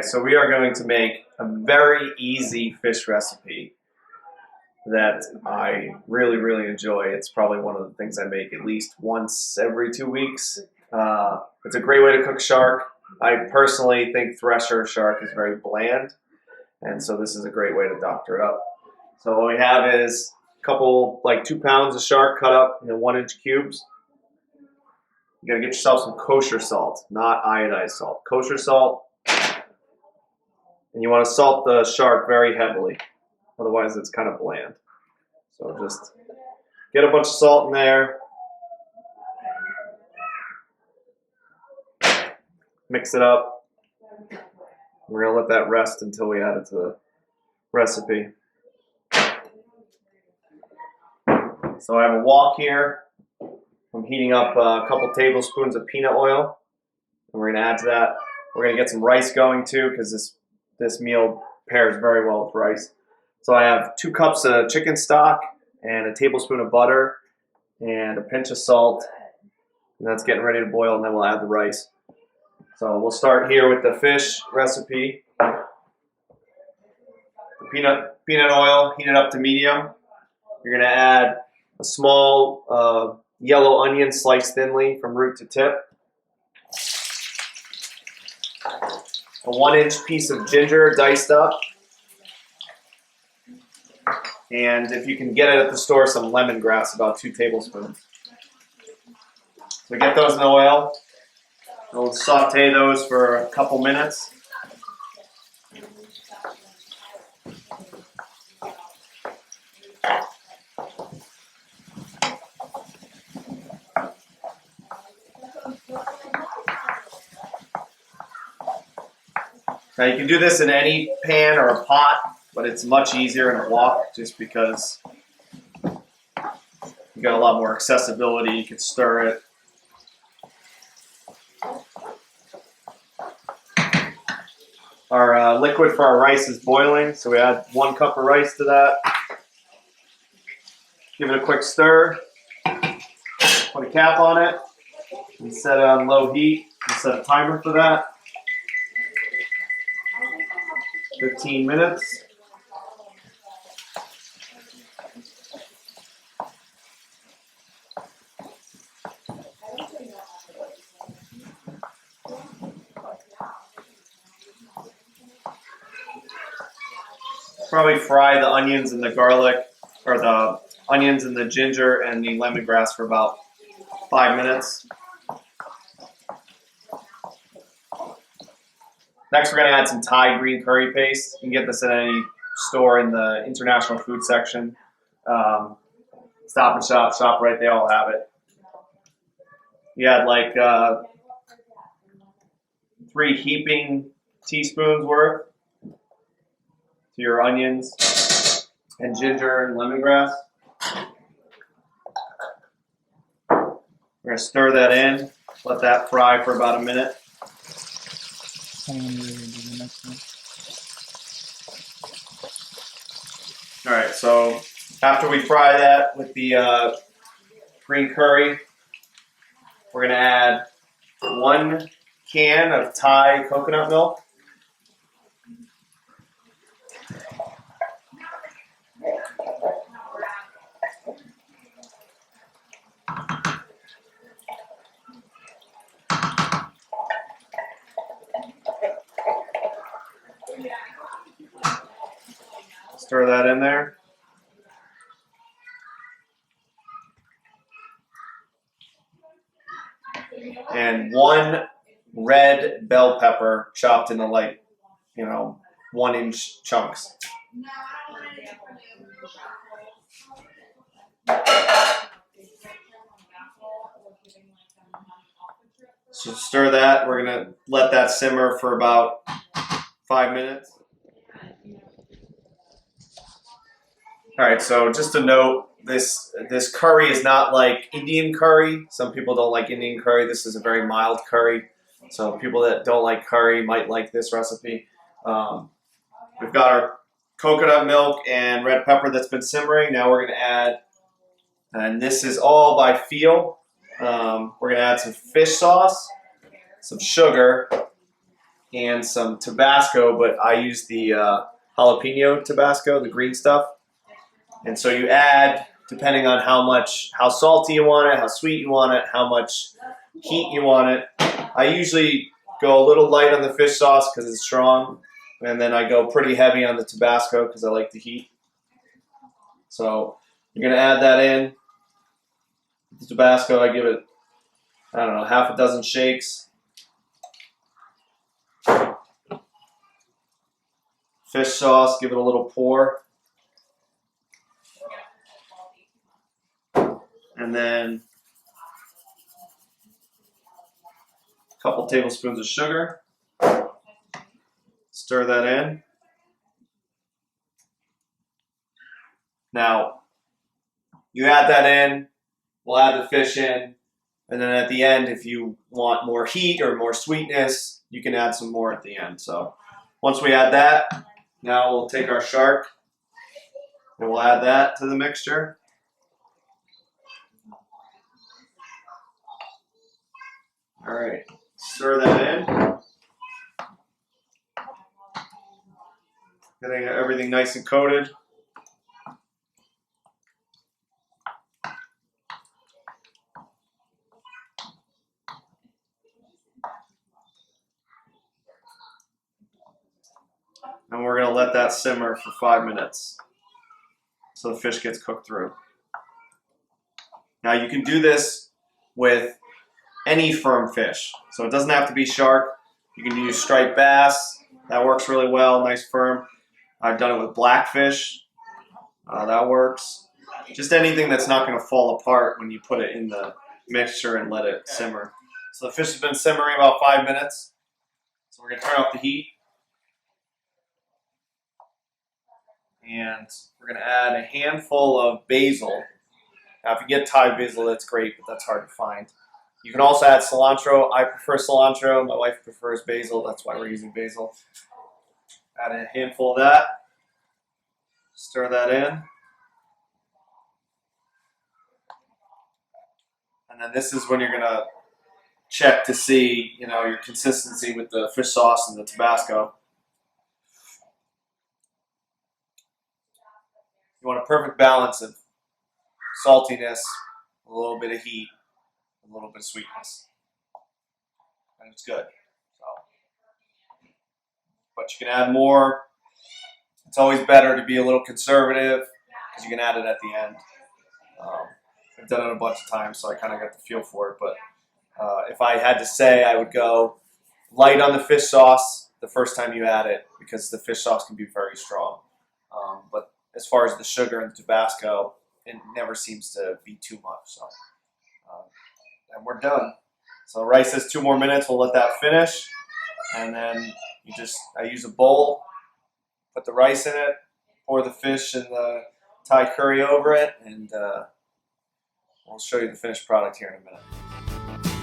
So we are going to make a very easy fish recipe that I really, really enjoy. It's probably one of the things I make at least once every 2 weeks. It's a great way to cook shark. I personally think Thrasher shark is very bland, and so this is a great way to doctor it up. So what we have is a couple, like 2 pounds of shark cut up into 1-inch cubes. You gotta get yourself some kosher salt, not iodized salt. Kosher salt. And you want to salt the shark very heavily, otherwise it's kind of bland. So just get a bunch of salt in there, mix it up. We're going to let that rest until we add it to the recipe. So I have a wok here. I'm heating up a couple tablespoons of peanut oil, and we're going to add to that. We're going to get some rice going too, because this meal pairs very well with rice. So I have 2 cups of chicken stock and a tablespoon of butter and a pinch of salt. And that's getting ready to boil, and then we'll add the rice. So we'll start here with the fish recipe. The peanut oil, heat it up to medium. You're going to add a small yellow onion sliced thinly from root to tip. A 1-inch piece of ginger diced up. And if you can get it at the store, some lemongrass, about 2 tablespoons. So get those in the oil. We'll saute those for a couple minutes. Now you can do this in any pan or a pot, but it's much easier in a wok just because you got a lot more accessibility. You can stir it. Our liquid for our rice is boiling, so we add 1 cup of rice to that. Give it a quick stir. Put a cap on it and set it on low heat. And set a timer for that. 15 minutes. Probably fry the onions and the garlic, or the onions and the ginger and the lemongrass for about 5 minutes. Next, we're going to add some Thai green curry paste. You can get this at any store in the international food section. Stop and Shop, ShopRite, they all have it. You add like 3 heaping teaspoons worth to your onions and ginger and lemongrass. We're going to stir that in, let that fry for about a minute. All right, so after we fry that with the green curry, we're going to add 1 can of Thai coconut milk. Stir that in there. And 1 red bell pepper chopped into like, 1-inch chunks. So stir that. We're going to let that simmer for about 5 minutes. All right, so just a note, this curry is not like Indian curry. Some people don't like Indian curry. This is a very mild curry. So people that don't like curry might like this recipe. We've got our coconut milk and red pepper that's been simmering. Now we're going to add, and this is all by feel, we're going to add some fish sauce, some sugar, and some Tabasco, but I use the jalapeno Tabasco, the green stuff. And so you add, depending on how salty you want it, how sweet you want it, how much heat you want it. I usually go a little light on the fish sauce because it's strong, and then I go pretty heavy on the Tabasco because I like the heat. So you're gonna add that in. The Tabasco, I give it, I don't know, half a dozen shakes. Fish sauce, give it a little pour. And then a couple tablespoons of sugar. Stir that in. Now, you add that in, we'll add the fish in, and then at the end, if you want more heat or more sweetness, you can add some more at the end. So once we add that, now we'll take our shark and we'll add that to the mixture. All right, stir that in. Getting everything nice and coated. And we're going to let that simmer for 5 minutes so the fish gets cooked through. Now you can do this with any firm fish. So it doesn't have to be shark. You can use striped bass. That works really well, nice firm. I've done it with blackfish. That works. Just anything that's not going to fall apart when you put it in the mixture and let it simmer. So the fish has been simmering about 5 minutes. So we're going to turn off the heat. And we're going to add a handful of basil. Now if you get Thai basil, that's great, but that's hard to find. You can also add cilantro. I prefer cilantro. My wife prefers basil. That's why we're using basil. Add a handful of that. Stir that in. And then this is when you're going to check to see, your consistency with the fish sauce and the Tabasco. You want a perfect balance of saltiness, a little bit of heat, a little bit of sweetness. And it's good. But you can add more. It's always better to be a little conservative because you can add it at the end. I've done it a bunch of times, so I kind of got the feel for it. But if I had to say, I would go light on the fish sauce the first time you add it because the fish sauce can be very strong. But as far as the sugar and the Tabasco, it never seems to be too much. So, and we're done. So rice has 2 more minutes. We'll let that finish, and then I use a bowl, put the rice in it, pour the fish and the Thai curry over it, and we'll show you the finished product here in a minute.